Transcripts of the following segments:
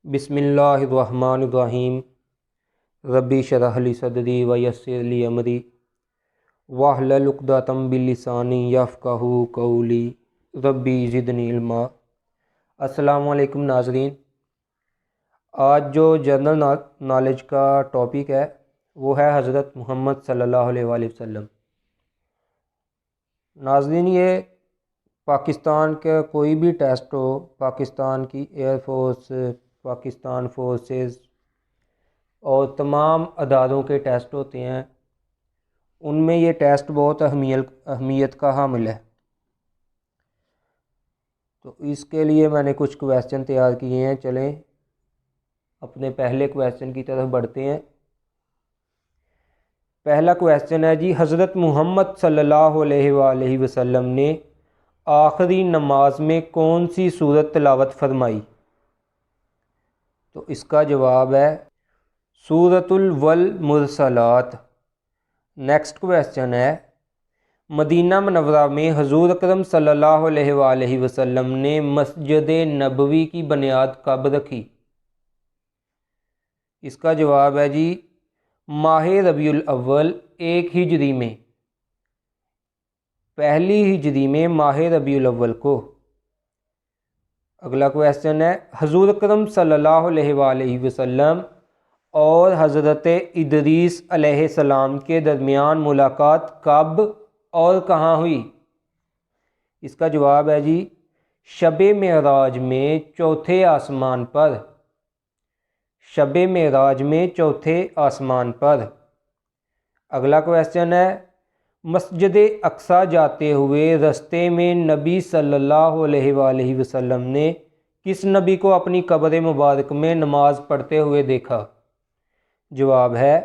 बिस्मिल्लाहिर्रहमानिर्रहीम। रब्बी शरह ली सदरी व यस्सिर ली अमरी वाहलुल उक़दतम मिन लिसानी यफ़क़हू क़ौली रब्बी ज़िदनी इल्मा। अस्सलामु अलैकुम नाज़रीन। आज जो जनरल नॉलेज का टॉपिक है वो है हज़रत मुहम्मद सल्लल्लाहु अलैहि वसल्लम। नाज़रीन, ये पाकिस्तान का कोई भी टेस्ट हो, पाकिस्तान की एयरफोर्स, पाकिस्तान फोर्सेस और तमाम अदारों के टेस्ट होते हैं, उनमें ये टेस्ट बहुत अहमियत का हामिल है। तो इसके लिए मैंने कुछ क्वेश्चन तैयार किए हैं। चलें अपने पहले क्वेश्चन की तरफ बढ़ते हैं। पहला क्वेश्चन है जी, हज़रत मुहम्मद सल्लल्लाहु अलैहि वसल्लम ने आखिरी नमाज में कौन सी सूरत तिलावत फरमाई? तो इसका जवाब है सूरतुल वल मुरसलात। नेक्स्ट क्वेश्चन है, मदीना मुनव्वरा में हुज़ूर अकरम सल्लल्लाहु अलैहि वसल्लम ने मस्जिद नबवी की बुनियाद कब रखी? इसका जवाब है जी माह रबीउल अव्वल 1 हिजरी में, पहली हिजरी में माह रबीउल अव्वल को। अगला क्वेश्चन है, हुज़ूर अकरम सल्लल्लाहु अलैहि वसल्लम और हज़रत इदरीस अलैहिस्सलाम के दरमियान मुलाकात कब और कहाँ हुई? इसका जवाब है जी शब-ए मेराज में चौथे आसमान पर, शब-ए मेराज में चौथे आसमान पर। अगला क्वेश्चन है, मस्जिद अक्सा जाते हुए रास्ते में नबी सल्लल्लाहु अलैहि वसल्लम ने किस नबी को अपनी कब्र मुबारक में नमाज पढ़ते हुए देखा? जवाब है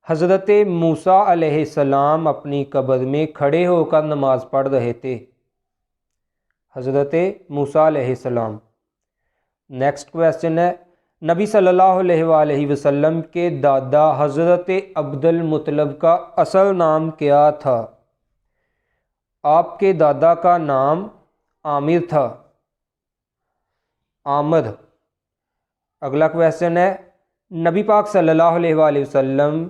हज़रत मूसा अलैहिस्सलाम अपनी कब्र में खड़े होकर नमाज पढ़ रहे थे, हज़रत मूसा अलैहिस्सलाम। नेक्स्ट क्वेश्चन है, नबी सल्लल्लाहु अलैहि वसल्लम के दादा हज़रत अब्दुल मुत्तलिब का असल नाम क्या था? आपके दादा का नाम आमिर था, आमर। अगला क्वेश्चन है, नबी पाक सल्लल्लाहु अलैहि वसल्लम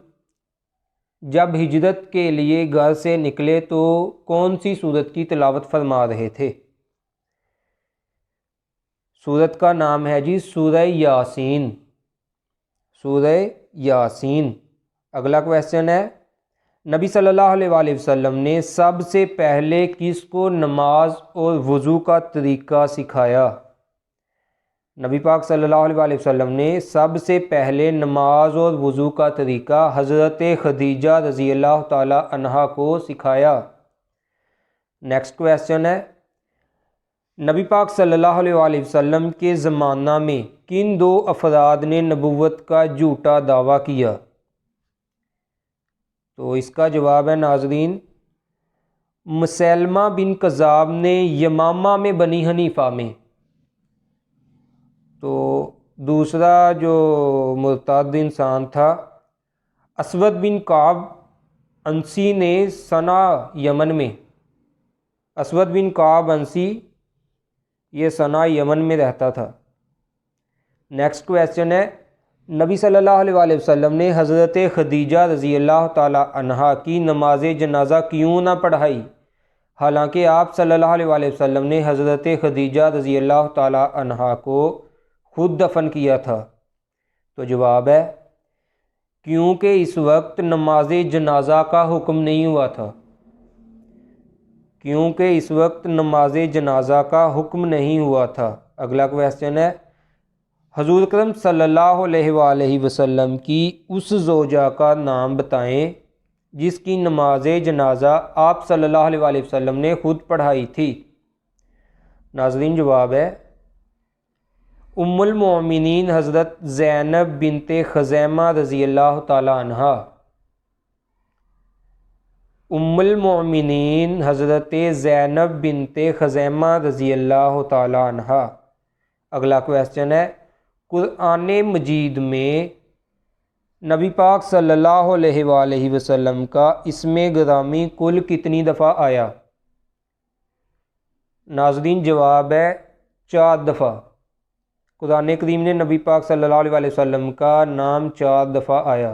जब हिजरत के लिए घर से निकले तो कौन सी सूरत की तिलावत फरमा रहे थे? सूरत का नाम है जी सूरह यासीन, सूरह यासीन। अगला क्वेश्चन है, नबी सल्लल्लाहु अलैहि वसल्लम ने सबसे पहले किसको नमाज और वज़ू का तरीक़ा सिखाया? नबी पाक सल्लल्लाहु अलैहि वसल्लम ने सबसे पहले नमाज और वज़ू का तरीक़ा हज़रत खदीजा रज़ी अल्लाह ताला अन्हा को सिखाया। नेक्स्ट क्वेश्चन है, नबी पाक सल्लल्लाहु अलैहि वसल्लम के ज़माना में किन दो अफराद ने नबूवत का झूठा दावा किया? तो इसका जवाब है नाज़रीन मुसैलमा बिन कज़ाब ने यमामा में बनी हनीफ़ा में। तो दूसरा जो मुर्ताद इंसान था असवद बिन काब अंसी ने सना यमन में, असवद बिन काब अंसी ये सना यमन में रहता था। नेक्स्ट क्वेश्चन है, नबी सल्लल्लाहु अलैहि वसल्लम ने हज़रत खदीजा रज़ी अल्लाह ताला अन्हा की नमाज जनाजा क्यों ना पढ़ाई, हालांकि आप सल्लल्लाहु अलैहि वसल्लम ने हज़रत खदीजा रज़ी अल्लाह ताला अन्हा को खुद दफन किया था? तो जवाब है क्योंकि इस वक्त नमाज जनाजा का हुक्म नहीं हुआ था, क्योंकि इस वक्त नमाज जनाजा का हुक्म नहीं हुआ था। अगला क्वेश्चन है, हुज़ूर अकरम सल्लल्लाहु अलैहि वसल्लम की उस ज़ौजा का नाम बताएं जिसकी नमाज जनाजा आप सल्लल्लाहु अलैहि वसल्लम ने खुद पढ़ाई थी? नाज़रीन जवाब है उम्मुल मोमिनीन हज़रत ज़ैनब बिनते ख़ुज़ैमा रज़ी अल्लाह ताला अन्हा, उम्मुल मोमिनीन हज़रत ज़ैनब बिनते ख़ुज़ैमा रज़ी अल्लाह ताला अन्हा। अगला क्वेश्चन है, कुरान मजीद में नबी पाक सल्लल्लाहु अलैहि वसल्लम का इस्मे गिरामी कुल कितनी दफ़ा आया? नाज़रीन जवाब है 4 दफ़ा। कुरान करीम ने नबी पाक सल्लल्लाहु अलैहि वसल्लम का नाम 4 दफ़ा आया।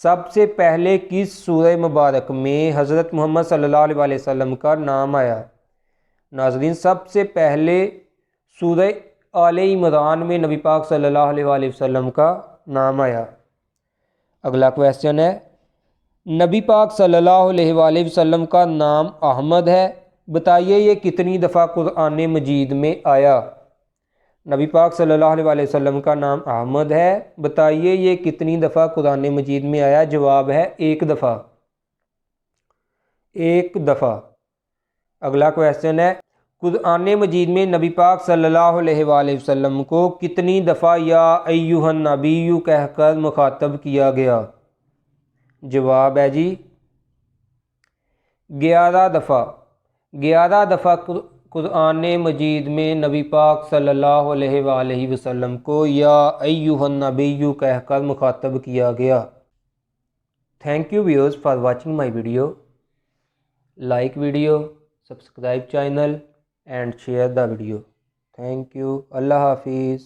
सबसे पहले किस सूरह मुबारक में हज़रत मोहम्मद सल्लल्लाहु अलैहि वसल्लम का नाम आया? नाज़रीन, सबसे पहले सूरह आले इमरान में नबी पाक सल्लल्लाहु अलैहि वसल्लम का नाम आया। अगला क्वेश्चन है, नबी पाक सल्लल्लाहु अलैहि वसल्लम का नाम अहमद है, बताइए ये कितनी दफ़ा कुरान मजीद में आया? नबी पाक सल्लल्लाहु अलैहि वसल्लम का नाम अहमद है, बताइए ये कितनी दफ़ा कुरान मजीद में आया? जवाब है 1 दफ़ा, 1 दफ़ा। अगला क्वेश्चन है, कुरान मजीद में नबी पाक सल्लल्लाहु अलैहि वसल्लम को कितनी दफ़ा या अय्युहन नबीय्यु कहकर मुखातब किया गया? जवाब है जी 11 दफ़ा। 11 दफ़ा कुरान मजीद में नबी पाक सल्लल्लाहु अलैहि वसल्लम को या अय्युहन नबीय्यु कहकर मुखातब किया गया। Thank you viewers for watching my video. Like video, subscribe channel and share the video. Thank you. अल्लाह हाफिज़।